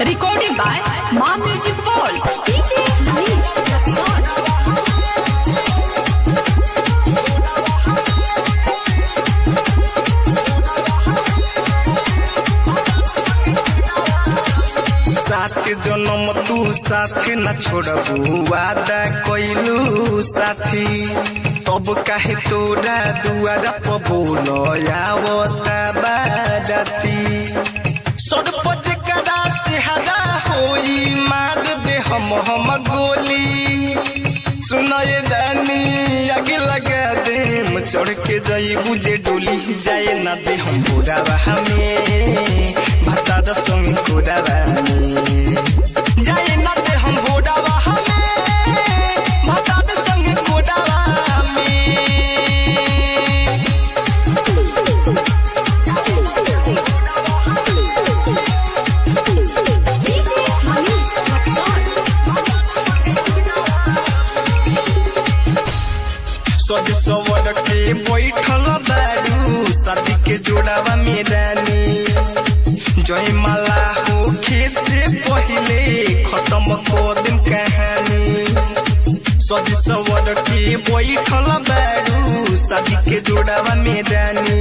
Recorded by Ma Music World. DJ Manish साथ जन्म तू साथ न छोड़बू वादा कइलू साथी तब काहे तोरा दुआरा पर बोलयावता बाराती सड़पज करा से हरा होई मार दे हम गोली सुनाए रानी आगे लगा दे चढ़ के जाइबू जे डोली जाए ना दे हम बुरावा हमें भता संग कोडावा जाए ना दे हम बुरावा हमें भता संग कोडावा सज सवर के बैठल बारू शादी के जोड़ावा में रानी जय माला होखे से पहले खत्म कर दिन कहानी सज सवर के बैठल बारू शादी के जोड़ावा में रानी